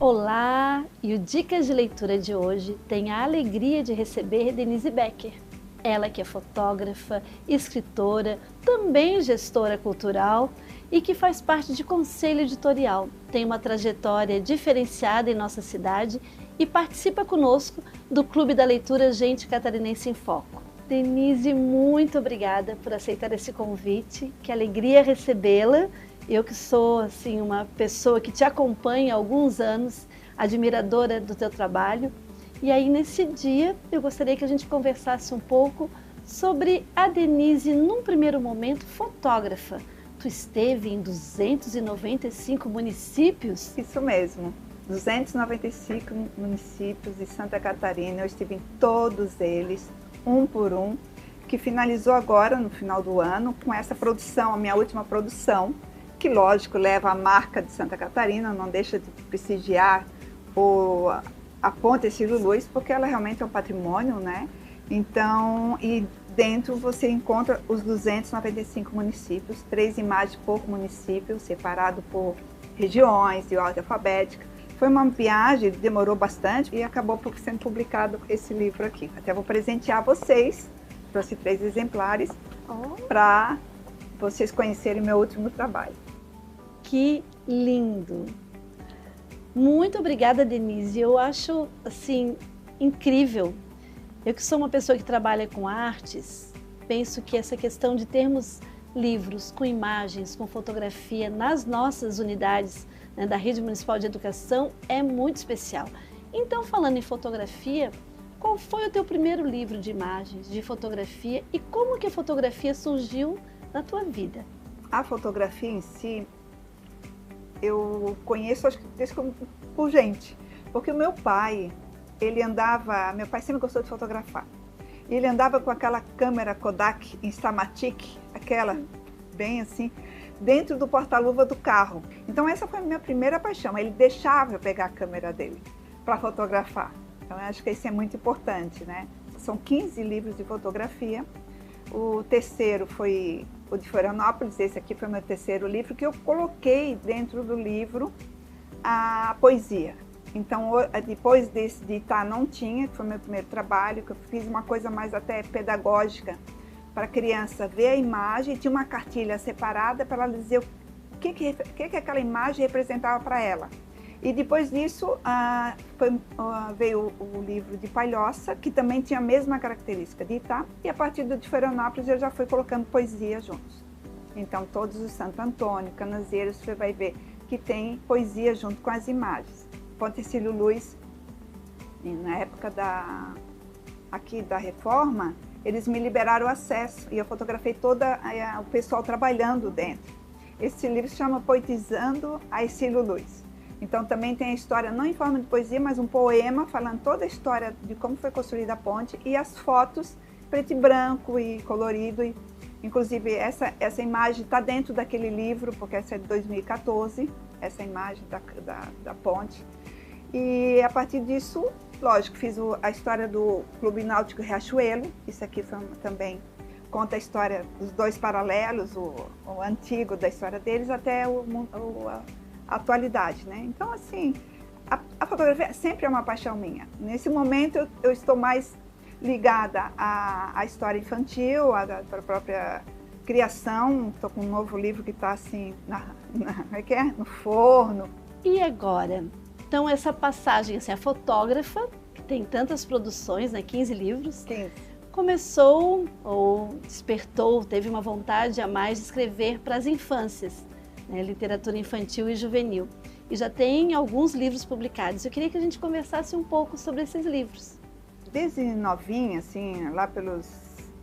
Olá! E o Dicas de Leitura de hoje tem a alegria de receber Denise Becker. Ela que é fotógrafa, escritora, também gestora cultural e que faz parte de conselho editorial. Tem uma trajetória diferenciada em nossa cidade e participa conosco do Clube da Leitura Gente Catarinense em Foco. Denise, muito obrigada por aceitar esse convite. Que alegria recebê-la. Eu que sou assim uma pessoa que te acompanha há alguns anos, admiradora do teu trabalho. E aí nesse dia eu gostaria que a gente conversasse um pouco sobre a Denise, num primeiro momento, fotógrafa. Tu esteve em 295 municípios? Isso mesmo, 295 municípios de Santa Catarina, eu estive em todos eles, um por um, que finalizou agora no final do ano com essa produção, a minha última produção, que lógico leva a marca de Santa Catarina, não deixa de prestigiar a Ponte Ercílio Luz, porque ela realmente é um patrimônio, né? Então, e dentro você encontra os 295 municípios, 3 imagens por município, separado por regiões de ordem alfabética. Foi uma viagem, demorou bastante e acabou sendo publicado esse livro aqui. Até vou presentear vocês, trouxe 3 exemplares para vocês conhecerem meu último trabalho. Que lindo! Muito obrigada, Denise. Eu acho, assim, incrível. Eu que sou uma pessoa que trabalha com artes, penso que essa questão de termos livros com imagens, com fotografia nas nossas unidades, né, da Rede Municipal de Educação é muito especial. Então, falando em fotografia, qual foi o teu primeiro livro de imagens, de fotografia e como que a fotografia surgiu na tua vida? A fotografia em si, eu conheço, acho que por gente, porque o meu pai sempre gostou de fotografar, e ele andava com aquela câmera Kodak Instamatic, aquela bem assim, dentro do porta-luva do carro. Então essa foi a minha primeira paixão, ele deixava eu pegar a câmera dele para fotografar, então eu acho que isso é muito importante, né? São 15 livros de fotografia, o terceiro foi o de Florianópolis, esse aqui foi meu terceiro livro, que eu coloquei dentro do livro a poesia. Então, depois desse de Itá não tinha, que foi meu primeiro trabalho, que eu fiz uma coisa mais até pedagógica, para a criança ver a imagem, tinha uma cartilha separada para ela dizer o que aquela imagem representava para ela. E depois disso veio o livro de Palhoça, que também tinha a mesma característica de Itá, e a partir do de Florianópolis eu já fui colocando poesia juntos. Então todos os Santo Antônio, Canaseiros, você vai ver que tem poesia junto com as imagens. Ponte Ercílio Luz, na época da reforma, eles me liberaram o acesso e eu fotografei todo o pessoal trabalhando dentro. Esse livro se chama Poetizando a Ercílio Luz. Então também tem a história, não em forma de poesia, mas um poema falando toda a história de como foi construída a ponte e as fotos preto e branco e colorido. E, inclusive essa imagem está dentro daquele livro, porque essa é de 2014, essa imagem da ponte. E a partir disso, lógico, fiz a história do Clube Náutico Riachuelo, isso aqui também conta a história dos 2 paralelos, o antigo da história deles até a atualidade, né? Então, assim, a fotografia sempre é uma paixão minha. Nesse momento, eu estou mais ligada à história infantil, à própria criação. Estou com um novo livro que está, assim, no forno. E agora? Então, essa passagem, assim, a fotógrafa, que tem tantas produções, né, 15 livros, 15. Começou ou despertou, teve uma vontade a mais de escrever para as infâncias, né, literatura infantil e juvenil. E já tem alguns livros publicados. Eu queria que a gente conversasse um pouco sobre esses livros. Desde novinha, assim, lá pelos...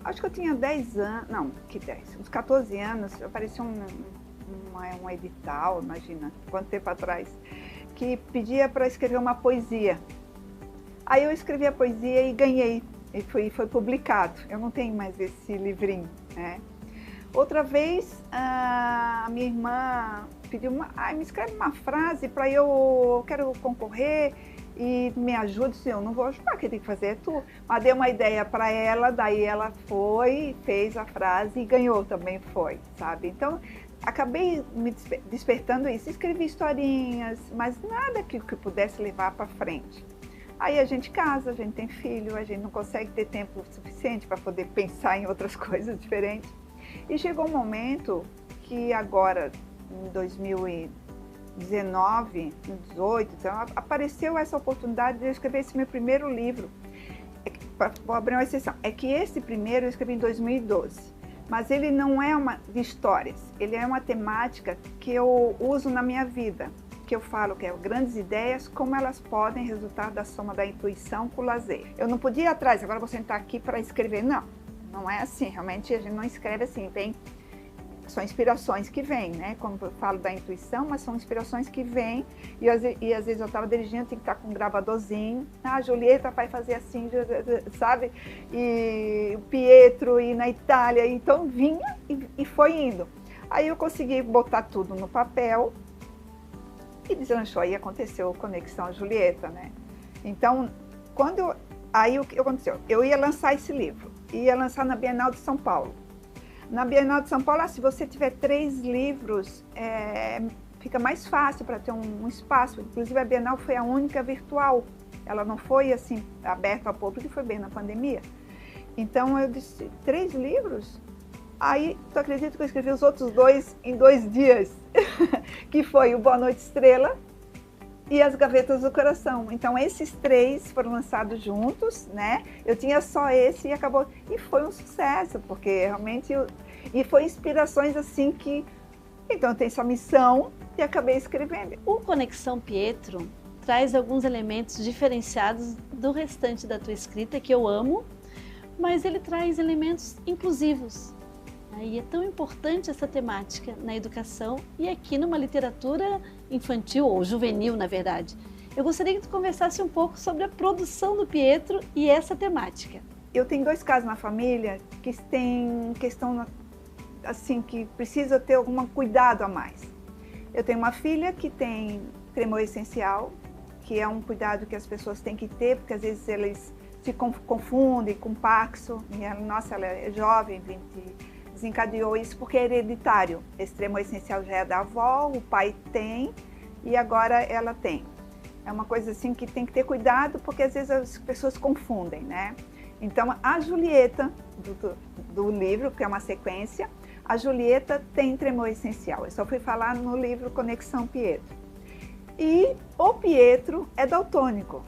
Acho que eu tinha 10 anos, não, que 10? Uns 14 anos, apareceu um edital, imagina, quanto tempo atrás, que pedia para escrever uma poesia. Aí eu escrevi a poesia e ganhei, e foi publicado. Eu não tenho mais esse livrinho, né? Outra vez, a minha irmã pediu, me escreve uma frase para eu quero concorrer e me ajude. Eu não vou ajudar, quem tem que fazer é tu. Mas dei uma ideia para ela, daí ela foi, fez a frase e ganhou também, sabe? Então, acabei me despertando isso. Escrevi historinhas, mas nada que pudesse levar para frente. Aí a gente casa, a gente tem filho, a gente não consegue ter tempo suficiente para poder pensar em outras coisas diferentes. E chegou um momento que agora, em 2019, 2018, apareceu essa oportunidade de eu escrever esse meu primeiro livro. Vou abrir uma exceção. É que esse primeiro eu escrevi em 2012, mas ele não é uma de histórias, ele é uma temática que eu uso na minha vida, que eu falo que é grandes ideias, como elas podem resultar da soma da intuição com o lazer. Eu não podia ir atrás, agora vou sentar aqui para escrever, não é assim, realmente a gente não escreve assim, são inspirações que vêm, né? Como eu falo da intuição, mas são inspirações que vêm e às vezes eu estava dirigindo, tinha que estar com um gravadorzinho, Julieta vai fazer assim, sabe? E o Pietro e na Itália, então vinha e foi indo. Aí eu consegui botar tudo no papel e deslanchou, aí aconteceu Conexão Julieta, né? Então, aí o que aconteceu? Eu ia lançar esse livro, ia lançar na Bienal de São Paulo. Na Bienal de São Paulo, se você tiver 3 livros, fica mais fácil para ter um espaço. Inclusive, a Bienal foi a única virtual. Ela não foi assim aberta ao público, foi bem na pandemia. Então, eu disse, 3 livros? Aí, tu acredita que eu escrevi os outros 2 em 2 dias? Que foi o Boa Noite Estrela e As Gavetas do Coração. Então, esses 3 foram lançados juntos, né? Eu tinha só esse e acabou. E foi um sucesso, porque realmente... E foi inspirações assim que... Então, eu tenho essa missão e acabei escrevendo. O Conexão Pietro traz alguns elementos diferenciados do restante da tua escrita, que eu amo, mas ele traz elementos inclusivos. E é tão importante essa temática na educação e aqui numa literatura infantil ou juvenil, na verdade. Eu gostaria que tu conversasse um pouco sobre a produção do Pietro e essa temática. Eu tenho 2 casos na família que têm questão assim que precisa ter algum cuidado a mais. Eu tenho uma filha que tem tremor essencial, que é um cuidado que as pessoas têm que ter, porque às vezes eles se confundem com Parkinson. E ela é jovem, desencadeou isso porque é hereditário. Esse tremor essencial já é da avó, o pai tem e agora ela tem. É uma coisa assim que tem que ter cuidado porque às vezes as pessoas confundem, né? Então a Julieta do livro, que é uma sequência, a Julieta tem tremor essencial. Eu só fui falar no livro Conexão Pietro. E o Pietro é daltônico.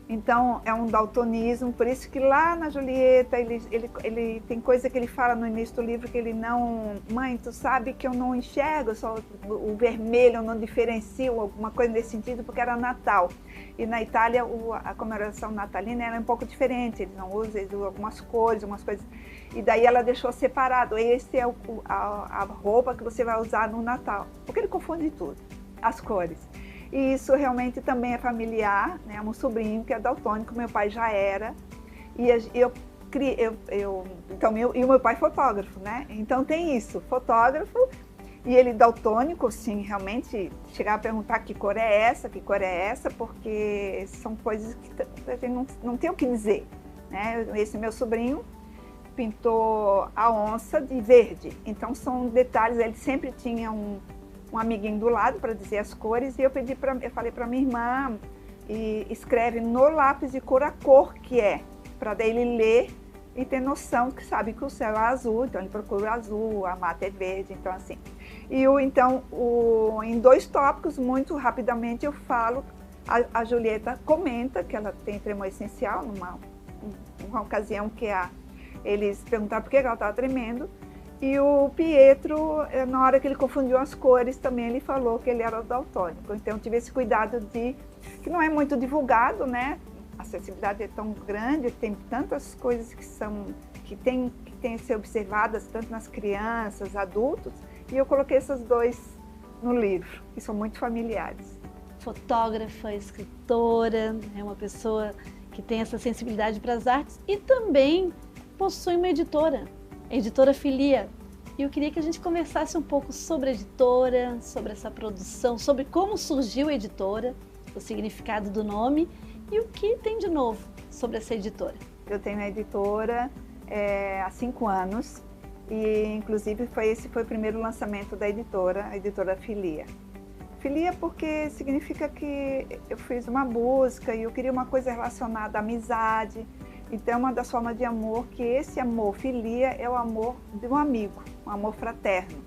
Então, é um daltonismo, por isso que lá na Julieta, ele tem coisa que ele fala no início do livro que ele não... Mãe, tu sabe que eu não enxergo só o vermelho, eu não diferencio alguma coisa nesse sentido, porque era Natal. E na Itália, a comemoração natalina era um pouco diferente, eles não usam, eles usam algumas cores, algumas coisas. E daí ela deixou separado, esse é a roupa que você vai usar no Natal. Porque ele confunde tudo, as cores. E isso realmente também é familiar, né? Um sobrinho que é daltônico, meu pai já era, e e o meu pai é fotógrafo, né? Então tem isso, fotógrafo, e ele daltônico, sim, realmente, chegar a perguntar que cor é essa, porque são coisas que a gente não tem o que dizer, né? Esse meu sobrinho pintou a onça de verde, então são detalhes, ele sempre tinha um amiguinho do lado para dizer as cores, e eu falei para minha irmã, e escreve no lápis de cor a cor que é, para daí ele ler e ter noção, que sabe que o céu é azul, então ele procura o azul, a mata é verde, então assim. E em 2 tópicos, muito rapidamente eu falo, a Julieta comenta que ela tem tremor essencial, numa ocasião que eles perguntaram por que ela estava tremendo, e o Pietro, na hora que ele confundiu as cores, também ele falou que ele era daltônico. Então, eu tive esse cuidado que não é muito divulgado, né? A sensibilidade é tão grande, tem tantas coisas que tem que ser observadas, tanto nas crianças, adultos, e eu coloquei essas 2 no livro, que são muito familiares. Fotógrafa, escritora, é uma pessoa que tem essa sensibilidade para as artes e também possui uma editora. Editora Filia. E eu queria que a gente conversasse um pouco sobre a editora, sobre essa produção, sobre como surgiu a editora, o significado do nome e o que tem de novo sobre essa editora. Eu tenho a editora há 5 anos E inclusive esse foi o primeiro lançamento da editora, a editora Filia. Filia porque significa que eu fiz uma busca e eu queria uma coisa relacionada à amizade. Então é uma das formas de amor que esse amor, filia, é o amor de um amigo, um amor fraterno.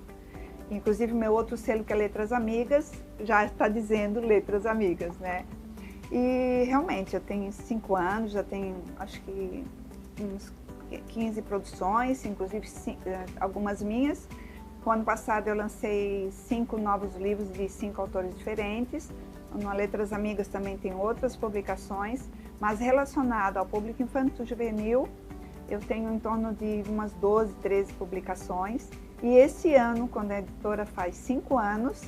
Inclusive meu outro selo, que é Letras Amigas, já está dizendo Letras Amigas, né? E realmente eu tenho 5 anos, já tenho acho que uns 15 produções, inclusive algumas minhas. No ano passado eu lancei 5 novos livros de 5 autores diferentes. No Letras Amigas também tem outras publicações, mas relacionado ao público infantil juvenil, eu tenho em torno de umas 12, 13 publicações. E esse ano, quando a editora faz 5 anos,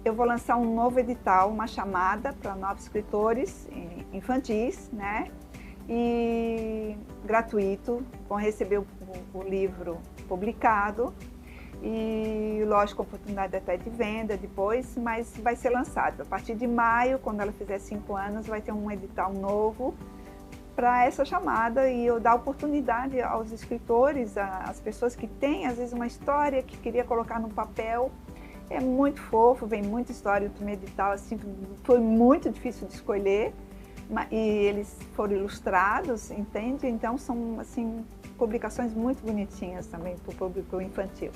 eu vou lançar um novo edital, uma chamada para novos escritores infantis, né? E gratuito, vão receber o livro publicado e, lógico, oportunidade até de venda depois, mas vai ser lançado. A partir de maio, quando ela fizer 5 anos, vai ter um edital novo para essa chamada e eu dar oportunidade aos escritores, às pessoas que têm, às vezes, uma história que queria colocar no papel. É muito fofo, vem muita história do meu edital, assim, foi muito difícil de escolher. E eles foram ilustrados, entende? Então são assim publicações muito bonitinhas também para o público infantil.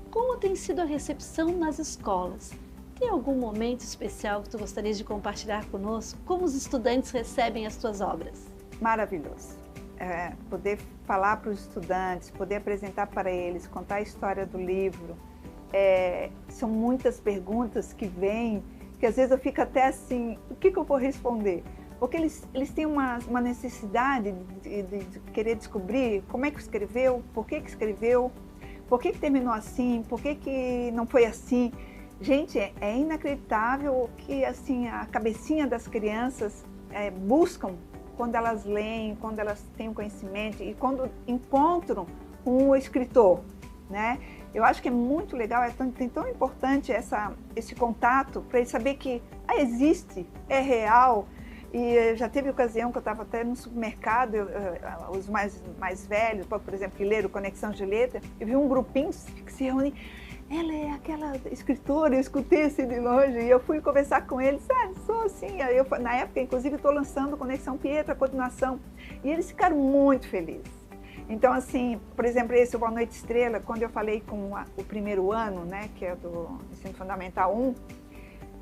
Como tem sido a recepção nas escolas? Tem algum momento especial que tu gostaria de compartilhar conosco? Como os estudantes recebem as tuas obras? Maravilhoso. Poder falar para os estudantes, poder apresentar para eles, contar a história do livro. São muitas perguntas que vêm, que às vezes eu fico até assim, o que eu vou responder? Porque eles têm uma necessidade de querer descobrir como é que escreveu, por que escreveu, por que terminou assim, por que não foi assim. Gente, é inacreditável que assim, a cabecinha das crianças buscam quando elas leem, quando elas têm o conhecimento e quando encontram um escritor, né? Eu acho que é muito legal, é tão importante esse contato para ele saber que existe, é real. E já teve ocasião que eu estava até no supermercado, os mais velhos, por exemplo, que leram Conexão de Letra, eu vi um grupinho que se reúne. Ela é aquela escritora, eu escutei assim de longe e eu fui conversar com eles, sou assim. Na época, inclusive, estou lançando Conexão Pietra, a continuação, e eles ficaram muito felizes. Então, assim, por exemplo, esse Boa Noite Estrela, quando eu falei com o primeiro ano, né, que é do Ensino Fundamental 1,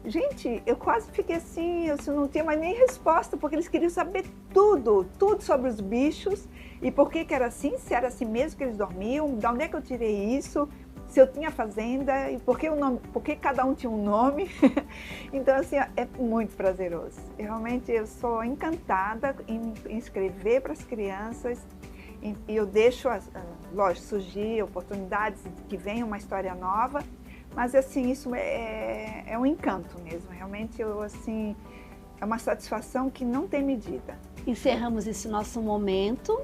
gente, eu quase fiquei assim, eu não tinha mais nem resposta, porque eles queriam saber tudo sobre os bichos e por que era assim, se era assim mesmo que eles dormiam, de onde é que eu tirei isso, se eu tinha fazenda e por que cada um tinha um nome. Então, assim, é muito prazeroso. Realmente, eu sou encantada em escrever para as crianças e eu deixo, lógico, surgir oportunidades que venham uma história nova. Mas, assim, isso é um encanto mesmo. Realmente, assim, é uma satisfação que não tem medida. Encerramos esse nosso momento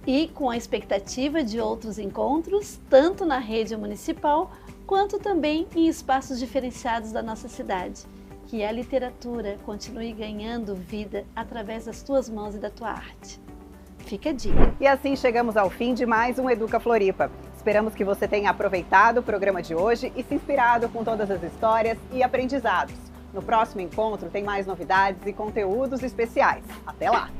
e com a expectativa de outros encontros, tanto na rede municipal, quanto também em espaços diferenciados da nossa cidade. Que a literatura continue ganhando vida através das tuas mãos e da tua arte. Fica a dica. E assim chegamos ao fim de mais um Educa Floripa. Esperamos que você tenha aproveitado o programa de hoje e se inspirado com todas as histórias e aprendizados. No próximo encontro tem mais novidades e conteúdos especiais. Até lá!